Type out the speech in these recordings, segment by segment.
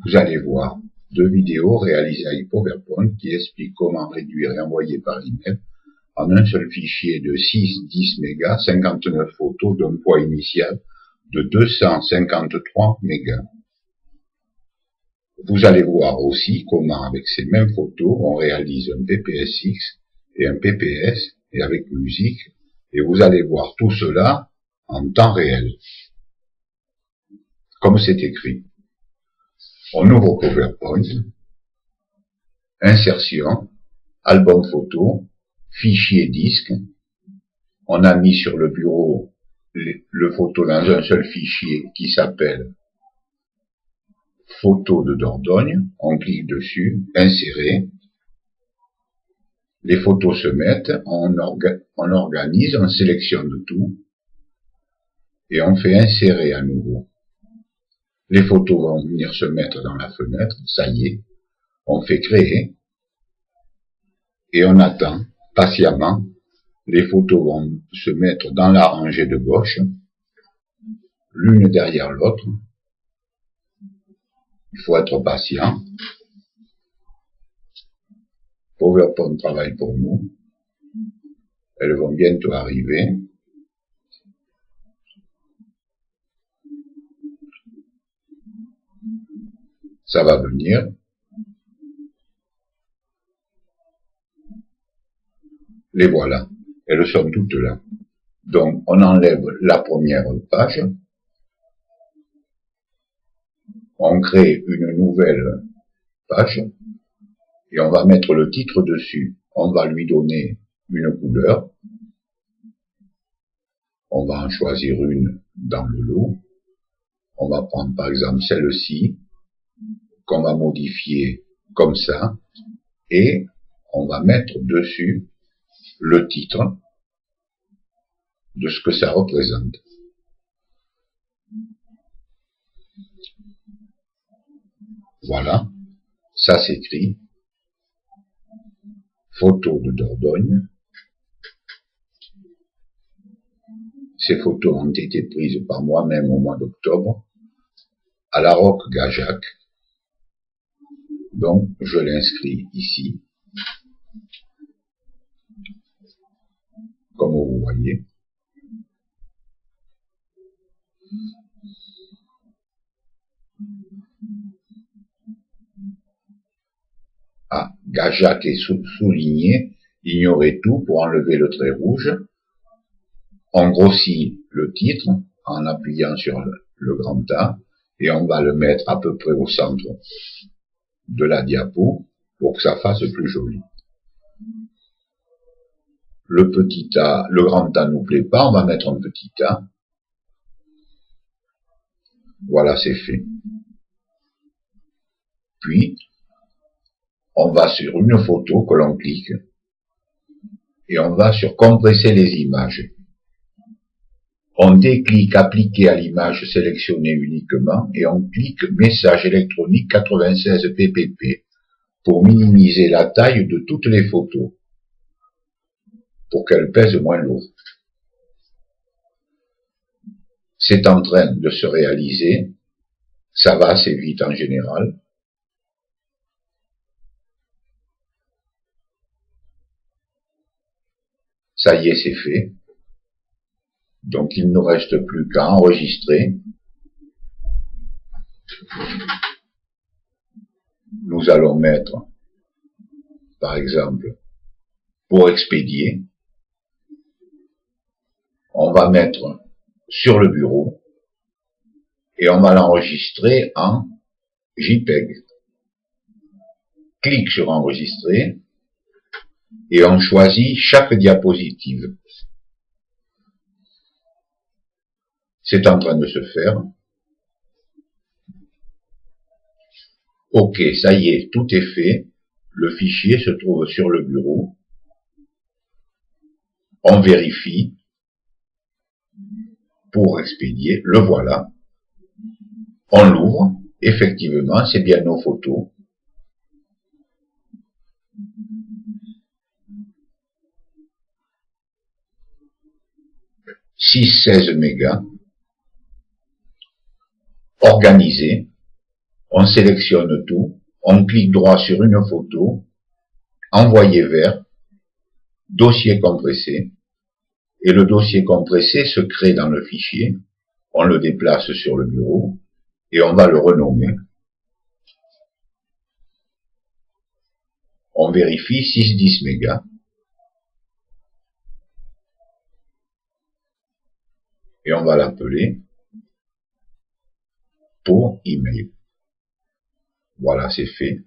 vous allez voir 2 vidéos réalisées avec PowerPoint qui expliquent comment réduire et envoyer par email en un seul fichier de 6-10 mégas 59 photos d'un poids initial de 253 mégas. Vous allez voir aussi comment avec ces mêmes photos on réalise un PPSX et un PPS et avec musique, et vous allez voir tout cela en temps réel. Comme c'est écrit. On ouvre PowerPoint, insertion, album photo, fichier disque. On a mis sur le bureau le photo dans un seul fichier qui s'appelle photo de Dordogne. On clique dessus, insérer. Les photos se mettent, on organise, on sélectionne tout et on fait insérer à nouveau. Les photos vont venir se mettre dans la fenêtre, ça y est, on fait créer et on attend patiemment. Les photos vont se mettre dans la rangée de gauche, l'une derrière l'autre. Il faut être patient. PowerPoint travaille pour nous. Elles vont bientôt arriver. Ça va venir. Les voilà. Elles sont toutes là. Donc, on enlève la première page. On crée une nouvelle page. Et on va mettre le titre dessus. On va lui donner une couleur. On va en choisir une dans le lot. On va prendre par exemple celle-ci, qu'on va modifier comme ça. Et on va mettre dessus le titre de ce que ça représente. Voilà, ça s'écrit photo de Dordogne. Ces photos ont été prises par moi-même au mois d'octobre à la Roque Gajac. Donc, je l'inscris ici, comme vous voyez. Ah, Gajac est souligné, ignorez tout pour enlever le trait rouge. On grossit le titre en appuyant sur le grand A et on va le mettre à peu près au centre de la diapo pour que ça fasse plus joli. Le petit A, le grand A nous plaît pas, on va mettre un petit A. Voilà, c'est fait. Puis, on va sur une photo que l'on clique et on va sur compresser les images. On déclique appliquer à l'image sélectionnée uniquement et on clique message électronique 96 ppp pour minimiser la taille de toutes les photos, pour qu'elles pèsent moins lourd. C'est en train de se réaliser, ça va assez vite en général. Ça y est, c'est fait. Donc il ne nous reste plus qu'à enregistrer. Nous allons mettre, par exemple, pour expédier, on va mettre sur le bureau et on va l'enregistrer en JPEG. Clique sur enregistrer et on choisit chaque diapositive. C'est en train de se faire. Ok, ça y est, tout est fait. Le fichier se trouve sur le bureau. On vérifie pour expédier. Le voilà. On l'ouvre. Effectivement, c'est bien nos photos. « 6-16 mégas. Organisé. On sélectionne tout, on clique droit sur une photo, envoyer vers, dossier compressé, et le dossier compressé se crée dans le fichier, on le déplace sur le bureau, et on va le renommer. On vérifie 610 mégas. Et on va l'appeler pour email. Voilà, c'est fait.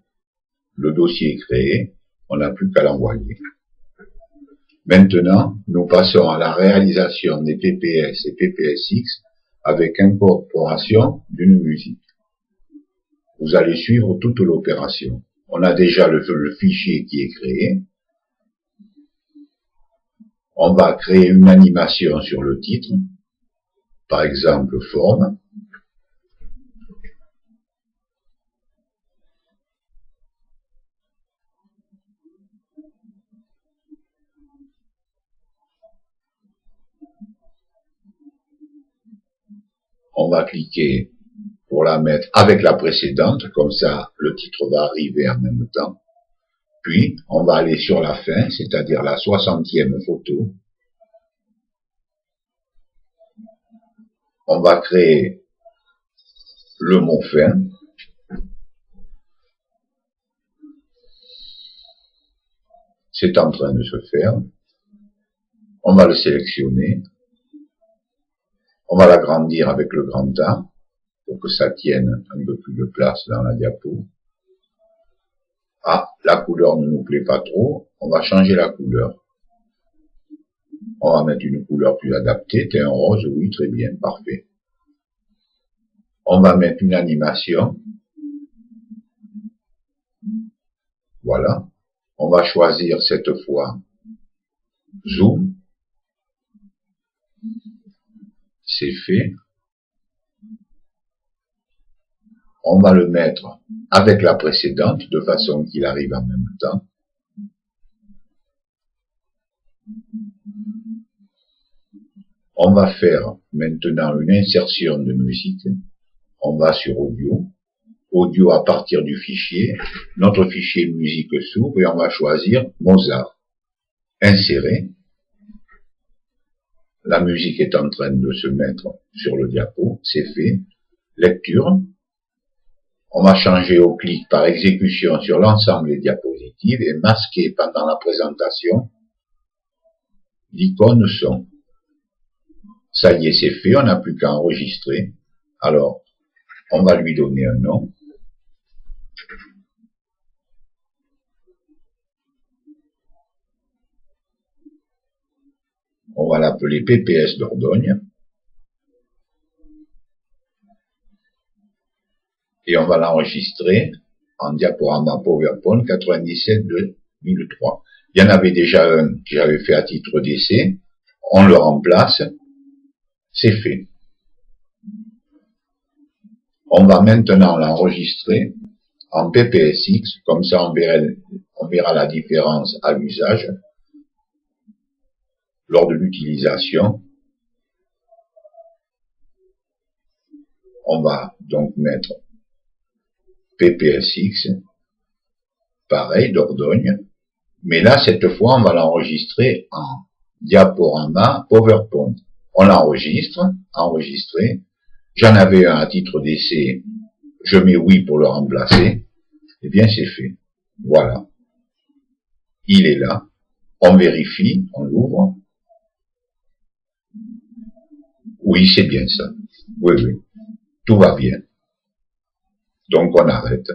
Le dossier est créé. On n'a plus qu'à l'envoyer. Maintenant, nous passons à la réalisation des PPS et PPSX avec incorporation d'une musique. Vous allez suivre toute l'opération. On a déjà le fichier qui est créé. On va créer une animation sur le titre. Par exemple, forme. On va cliquer pour la mettre avec la précédente, comme ça le titre va arriver en même temps. Puis, on va aller sur la fin, c'est-à-dire la 60e photo. On va créer le mot fin. C'est en train de se faire. On va le sélectionner. On va l'agrandir avec le grand A pour que ça tienne un peu plus de place dans la diapo. Ah, la couleur ne nous plaît pas trop. On va changer la couleur. On va mettre une couleur plus adaptée. T'es un rose, oui, très bien, parfait. On va mettre une animation. Voilà. On va choisir cette fois Zoom. C'est fait. On va le mettre avec la précédente de façon qu'il arrive en même temps. On va faire maintenant une insertion de musique. On va sur audio. Audio à partir du fichier. Notre fichier musique s'ouvre et on va choisir Mozart. Insérer. La musique est en train de se mettre sur le diapo. C'est fait. Lecture. On va changer au clic par exécution sur l'ensemble des diapositives et masquer pendant la présentation l'icône son. Ça y est, c'est fait, on n'a plus qu'à enregistrer. Alors, on va lui donner un nom. On va l'appeler PPS Dordogne. Et on va l'enregistrer en diaporama PowerPoint 97-2003. Il y en avait déjà un que j'avais fait à titre d'essai. On le remplace. C'est fait. On va maintenant l'enregistrer en PPSX. Comme ça, on verra la différence à l'usage lors de l'utilisation. On va donc mettre PPSX, pareil, Dordogne, mais là, cette fois, on va l'enregistrer en diaporama PowerPoint. On l'enregistre, enregistré. J'en avais un à titre d'essai, je mets oui pour le remplacer. Eh bien, c'est fait. Voilà. Il est là. On vérifie, on l'ouvre. Oui, c'est bien ça. Oui, oui. Tout va bien. Donc, on arrête.